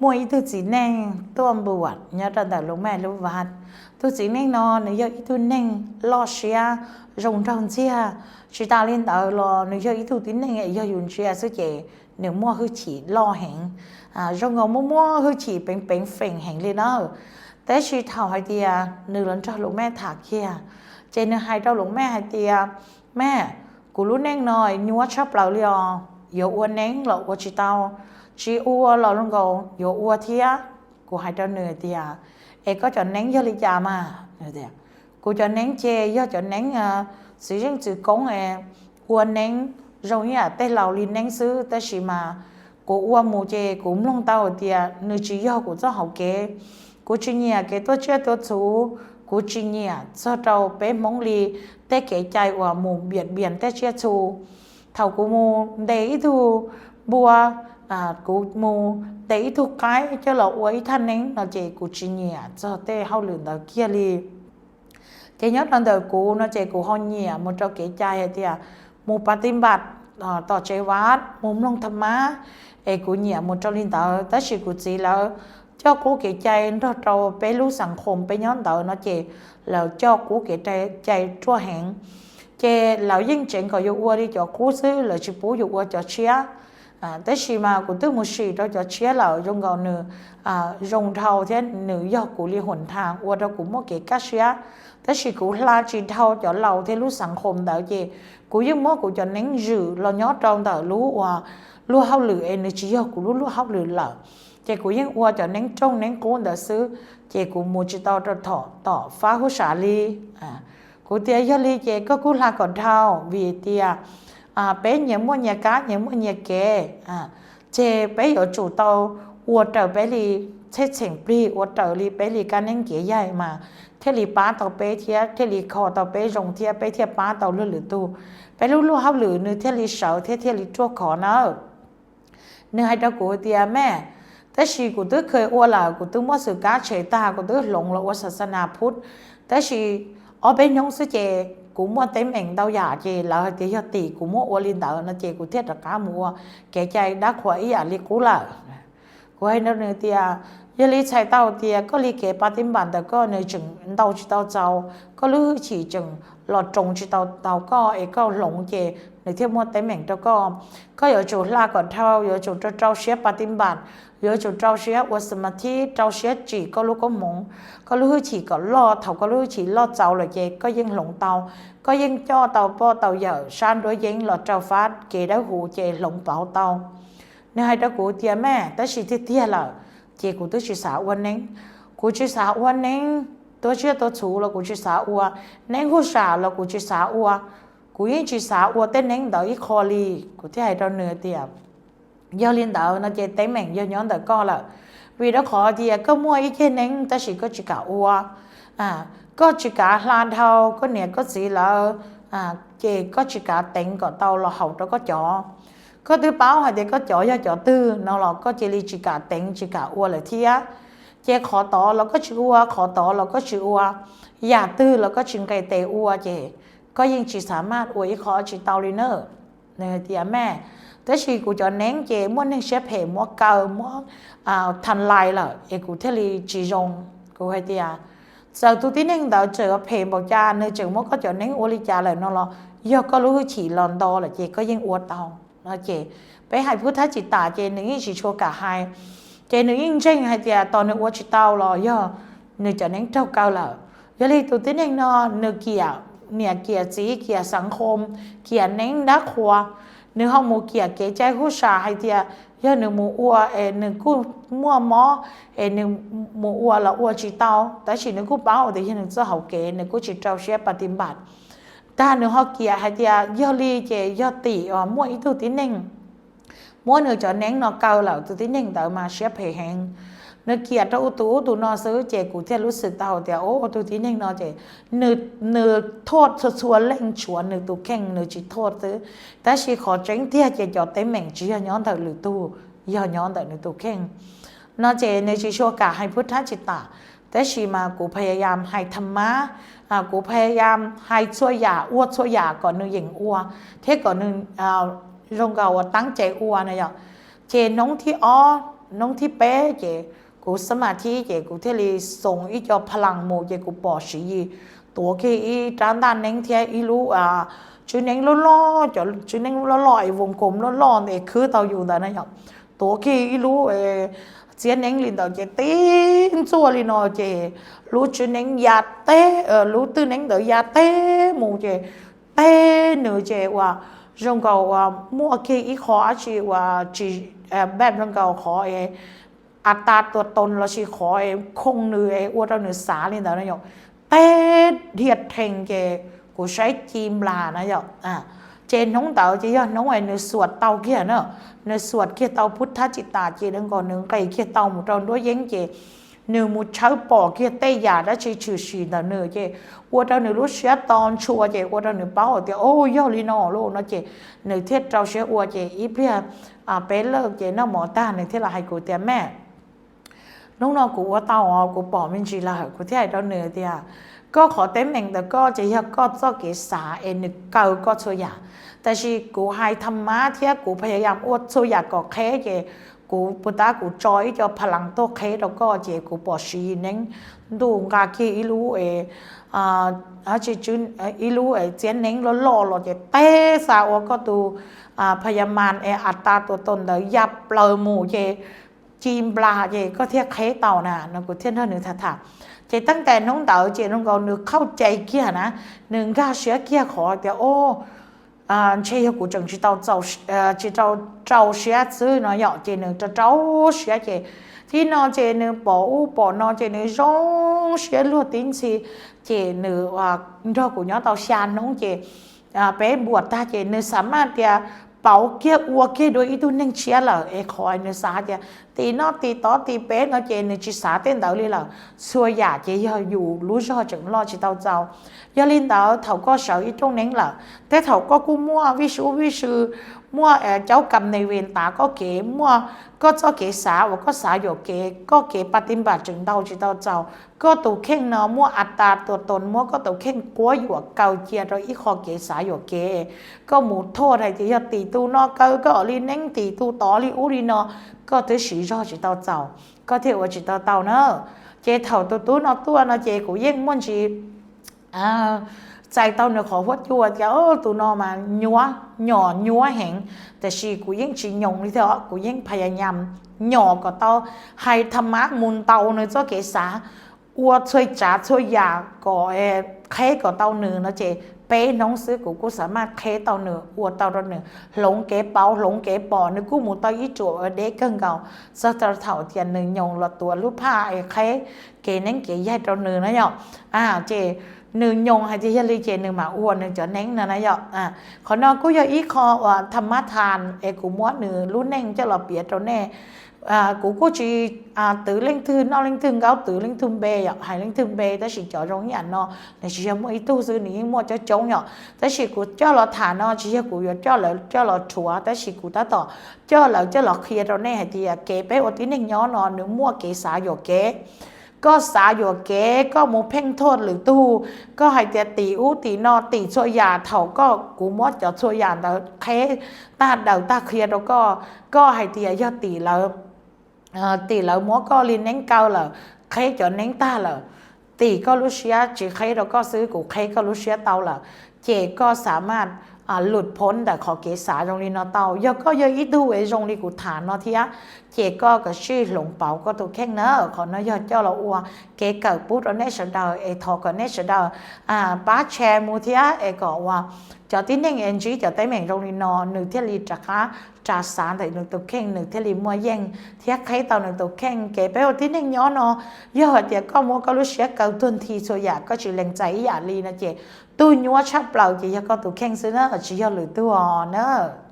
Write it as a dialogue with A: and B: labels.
A: มวยทุจีแน่งต้มบวชnhớ ra đời lúc mẹ lúc vặt tu chỉ nên nó nếu giờ tu nên lo xia rong trong chia chỉ ta lên đời lo nếu giờ tu tín nên giờ dùng chia số chế nếu mua hư chỉ lo hẹn rong ngầu mua hư chỉ bền phèn hẹn lên đóแต่ชีเท่าให้เดียหนึ่งหลังจากลูกแม่ถากเคียเจนให้เจ้าลูกแม่ให้เดียแม่กูรู้แน่งหน่อยยัวชอบเราเลยอ่ะอย่าอ้วนแน่งหรอกว่าชีเต้าชีอ้วนเราลงกงอย่าอ้วนเทียกูให้เจ้าเหนื่อยเดียเอก็จะแน่งเยอะเลยจ้ามาเดียกูจะแน่งเจย่อจะแน่งสื่อเรื่องสื่อกงอ้วนแน่งเราเนี่ยแต่เราลีแน่งซื้อแต่ชีมากูอ้วนมูเจกูลงเต้าเดียเนื้อชีย่อกูจะหาเก๋กูจีเนี่ยcáiตัวเชื่อตัวชูกูจีเนี่ยcho trâu bé mong liแต่เก๋ใจว่าหมูเบียดเบียนแต่เชื่อชูเท่ากูมูเดี๋ยวทูบัวกูมูเดี๋ยวทูcái cho là uốngท่านนึงเราเจกูจีเนี่ยchoแต่เขาหลุดเราเกี้ยลีเจnhớ lần đầuกูnóเจกูห้องเนี่ยมันจะเก๋ใจเดียมูปฏิบัติต่อใจวัดมุมลงธรรมะกูเนี่ยมันจะลินต่อแต่สิกูจีแล้วcho cú cái chạy nó trâu bé lú sản khom bé nhón tờ nó chè là cho cú cái chạy chua hẹn chè lão dân chuyện có yêu qua đi cho cú xứ là chỉ bố yêu qua cho chia tới khi mà của tôi một sĩ đó cho chia là trong gạo nửa rồng thau thế nửa do cú li hồn thang qua đó cũng một cái cá chia tới khi cú la chỉ thau cho lão thế lú sản khom tờ chè cú yêu mất cú cho nén rử lo nhót trong tờ lú lú hao lử energy do cú lú hao lử lợ chị cũng những qua cho nén trong nén cố đỡ xứ chị cũng mua chỉ tao cho tỏ phá hú xả ly của tia do ly chị có cú là còn thao vì tia bé những mua nhà cá những mua nhà kè chị bé ở chủ tàu qua trở bé ly chết chỉnh pri qua trở ly bé ly cá nén kia dài mà thế ly bá tàu bé thia thế ly kho tàu bé rồng thia bé thia bá tàu lư lử tu bé lú lú hao lử nữa thế ly sợ thế ly chua khó nó nữa hai đứa của tia mẹแต่ชีกูตื้อเคยอ้วนละกูตื้อมั่วสื่อการเฉยตากูตื้อหลงละว่าศาสนาพุทธแต่ชีอ๋อเป็นยงซื้อเจกูมั่วเต็มเองเดาหยาเจแล้วเจียตีกูมั่วอ้วนลินเดานะเจกูเทียดก้ามัวแก่ใจดักหัวอีอย่าลิกูละกูให้นั่นเตียยลิใช้เต้าเตียก็ลิเกปฏิบัติแต่ก็ในจึงเต้าจีเต้าเจ้าก็ลื้อฉีจึงหลอดจงจีเต้าก็ก็หลงเจในเที่ยวมั่วเต็มเองแล้วก็อยู่จุดลาก่อนเท่าอยู่จุดเจ้าเชียปฏิบัติอยู่จุดเจ้าเชียวัสมาธิเจ้าเชียจีก็รู้ก็มงก็รู้ฉีก็ล่อเท่าก็รู้ฉีล่อเจ้าเลยเจก็ยิ่งหลงเตาก็ยิ่งจ่อเตาป้อเตาเหยอะชันด้วยยิ่งหลอดเจ้าฟ้าเกได้หูเจหลงเป่าเตาในให้ตะกูเตียแม่แต่ชีที่เตี้ยละเจกูตัวชีสาววันนึงกูชีสาววันนึงตัวเชื่อตัวชูแล้วกูชีสาวอัวนึงกูสาวแล้วกูชีสาวอัวกูยิ่งชีสาวอัวเต้นนึงเดาอีคอลีกูที่ให้เราเนื้อเตียdo liên đạo nó chơi té mèn do nhóm đời con là vì đó khó thì có mua ý kiến nên ta chỉ có chỉ cả ua có chỉ cả lan thâu có nè có gì là chị có chỉ cả tỉnh có tàu là hậu đó có thứ báo hay thì có chó do chó tư nó là có chỉ cả tỉnh chỉ cả ua là thia chị khó tỏ là có chữ ua khó tỏ là có chữ ua giả tư là có chừng cây tê ua chị có những chỉสามารถ ua ý khó chỉ tàu đi nữa này thì mẹแต่ชีกูจะเน้นเจมั่วเน้นเชฟเหมั่วเกามั่วทันลายละกูเทลีจีจงกูให้เดียsau tu tí nên đạo chờ phê bảo cha nơi trường mới có cho nên ô li cha lại nó lo do có lúa chỉ lòn đo là chị có những uất tàu nó chị bé hai phút thái chỉ tả chị nữ chỉ cho cả hai chị nữ yên tranh hay chị toàn nữ uất chỉ tàu lo do nữ cho nên trâu cao là do li tu tí nên nó nữ kia nè kia chỉ kiaสังคมkia nên đắc hoa nữ không mua kia cái trái hút xà hay thì do nữ mua ua nữ cứ mua mó nữ mua ua là ua chỉ tao tại chỉ nữ cứ báo thì nữ sẽ học kế nữ cứ chỉ trao xe bà tìm bạn ta nữ họ kia hay thì do li chế do tỷ mua ít tu tí neng mua nữ cho nén nó cao là tu tí neng tại mà xe phải hẹn nữ kia cho ô tô nóซื้อchế cụ thểรู้สึก tao thì ô tô tí neng nó chế nữ thốt xua lệnh chúa nữ tu khen nữ chỉ thốtซื้อแต่ชีขอเจ้งเที่ยเจจอดเต็มแม่งจีย้อนแต่หรือตู้ย้อนแต่หรือตู้แข่งนอเจในชีชัวกะให้พุทธจิตตาแต่ชีมากูพยายามให้ธรรมะกูพยายามให้ช่วยยาอ้วช่วยยาก่อนหนึ่งอย่างอ้วเท่ก่อนหนึ่งลงเก่าตั้งใจอ้วนะจ๊ะเจน้องที่อ้อ น้องที่เป๊ะเจกูสมาธิเจกูเทลีส่งอีจอพลังโมเจกูปอสีตัวแค่อีจานด้านนั้นเทียอีรู้ชื่อนั้นล้อจอชื่อนั้นล้อไอ้วงกลมล้อเนี่ยคือเตาอยู่แต่นั่นหรอกตัวแค่อีรู้เจียนนั้นลินเตาเจตีนซัวลินอเจรู้ชื่อนั้นยาเต้รู้ตื้อนั้นเตยาเต้โมเจเต้เนื้อเจว่ารงเก่าว่ามั่วแค่อีขออาชีว่าจีแบบรงเก่าขออัตราตัวตนเราชีขอคงเนื้ออ้วนเราเนื้อสาลินเตานั่นหรอกเต้เดียดเทงเจกูใช้จีมลานะหยอกเจนน้องเต่าจียอน้องไอ้เนื้อสวดเต่าเกี้ยเนอะเนื้อสวดเกี้ยเต่าพุทธจิตตาเจนึงก่อนหนึ่งไก่เกี้ยเต่าหมดตอนด้วยยังเจเนื้อมุดเช้าปอเกี้ยเตยยาได้ชื่อสีเนื้อเจวัวเราเนื้อรู้เสียตอนชัวเจวัวเราเนื้อเป้าเดียวโอ้ยอลีนอโลนะเจเนื้อเทศเราเสียวัวเจอีเพียเป็นเลิกเจน้าหมอตาเนื้อเทศเราให้กูเตียแม่น้องนอกูว่าเต่ากูปอมันจีละกูที่ให้เราเนื้อเดียก็ขอเต็มเองแต่ก็จะอยากก็จะเกษานึกเก่าก็ช่วยแต่ชีกูให้ธรรมะที่กูพยายามอดช่วยก็แค่เจกูปุตตากูจอยจะพลังโตแค่แล้วก็เจกูปอชีนึงดูกากีอีรู้จีจุนอีรู้เจียนนึงหล่อเจเต้สาวก็ดูพยามานอัตตาตัวตนเดี๋ยวยับเปลือยหมู่เจจีมปลาเจก็เทียบแค่เต่าน่ะนะกูเทียบเท่านึงถาเจตั้งแต่น้องเต๋อเจน้องก็นึกเข้าใจเกี้ยนะหนึ่งก้าเสียเกี้ยขอแต่โอ้เชี่ยกูจังจีเตาเจ้าจีเจ้าเสียซื้อเนาะเหยาะเจหนึ่งจะเจ้าเสียเจที่นอเจหนึ่งปอนอเจหนึ่งร้องเสียลัวติ้งสิเจหนึ่งรอกูย้อนเตาชานน้องเจไปบวชตาเจหนึ่งสามารถเดียเป่าเกี้ยอัวเกี้ยโดยอีตัวนึงเชียละคอยเนื้อสาเดียตีนอตีต่อตีเป๊ะเนาะเจเนื้อจีสาเต้นเต๋อเลยละส่วนใหญ่เจอยู่รู้ชอบจังรอจีเต๋อเจ้ายาลินเต๋อเถาก็เสาอีตรงนั้นละแต่เถาก็กู้มั่ววิชูมั่วเจ้ากรรมในเวรตาก็เก๋มั่วก็เจ้าเก๋สาวก็สาอยู่เก๋ก็เก๋ปฏิบัติจังเต๋อจีเต๋อเจ้าก็ตัวเข่งเนาะมั่วอัตตาตัวตนมั่วก็ตัวเข่งกัวอยู่เก่าเจียเราอีคอเก๋สาอยู่เก๋ก็หมูโทษอะไรที่จะตีตูนอก็ลีนั่งตีตูต่อลีอุลีนอก็ตัวสีรอจีเต๋อเจ้าก็เที่ยวจีเต๋อเต่าเนอะเจเถาตัวเนาะตัวเนาะเจกูยิ่งมั่วจีใจเตาเนื้อขอวัดยัวเจ้าตัวนอมายัวหย่อยัวแหงแต่ชีกูยิ่งชีหยงนี่เถอะกูยิ่งพยายามหย่อก็เตาให้ธรรมะมุนเตาเนื้อเจ้าเกษาอัวช่วยจ่าช่วยยาก็แค่ก็เตาเนื้อนะเจเป้น้องซื้อกูสามารถแค่เตาเนื้ออัวเตาเนื้อหลงเก๋เป้าหลงเก๋ปอนึกกูหมูเตายี่จั่วเด็กกังเก่าสักเท่าเทียนหนึ่งหยงละตัวรูปผ้าแค่เก๋นั่งเก๋ใหญ่เตาเนื้อนะเนาะเจหนึ่งยงให้ที่ลีเจหนึ่งมาอ้วนหนึ่งจะเน่งนะยอขอนอกูอยากอีคอว่าธรรมทานกูมัวหนึ่งรู้เน่งจะหล่อเปียตัวแน่กูจีตื่นเล่งทืนนอเล่งทืนเก้าตื่นเล่งทืนเบย์หายเล่งทืนเบย์แต่สิจ่อรงยันนอในชีวิตมัวอีตู้ซื้อนี้มัวจะจงแต่สิกูเจ้าหล่อฐานนอชีวิตกูอยากเจ้าหล่อชัวแต่สิกูตัดต่อเจ้าหล่อเคลียร์ตัวแน่ให้ที่เก๋ไปอดที่หนึ่งย้อนนอนหนึ่งมัวเก๋สายอยู่เก๋ก็สาอยู่เก๋ก็มูเพ่งโทษหรือตู้ก็ให้เตียตีอู้ตีนอตีช่วยยาเถาก็กูมดจะช่วยยาแต่แค่ตาเดาตาเคลียร์แล้วก็ให้เตียยอดตีแล้วมัวก็ลินเน้งเกาเลยแค่จะเน้งตาเลยตีก็รู้เชียจีแค่เราก็ซื้อกูแค่ก็รู้เชียเตาเลยเจก็สามารถหลุดพ้นแต่ขอเกษาตรงนี้เนาะเตายก็เยอะอีดูตรงนี้กูฐานเนาะที่เจก็ชื่อหลงเป่าก็ตัวแข้งเนอะขอเนาะยอดเจ้าเราอัวเกเกิดปุ๊บเราเนชดาวทอก็เนชดาวป้าแชร์มูที่ก็ว่าจะที่หนึ่งจีจะได้เหม่งตรงนี้เนาะหนึ่งที่ลีจักรจ่าสารแต่หนึ่งตัวแข้งหนึ่งที่ลีมัวแย่งที่ใครเตาหนึ่งตัวแข้งเก๋ไปที่หนึ่งย้อนเนาะยอดเดี๋ยวก็มัวก็รู้เชียเกิดตุนทีส่วนใหญ่ก็จะแรงใจอย่าลีนะเจตัวยัวชับเปล่าจีก็ตัวแข้งซื้อเนอะจียอดหรือตัวเนอะ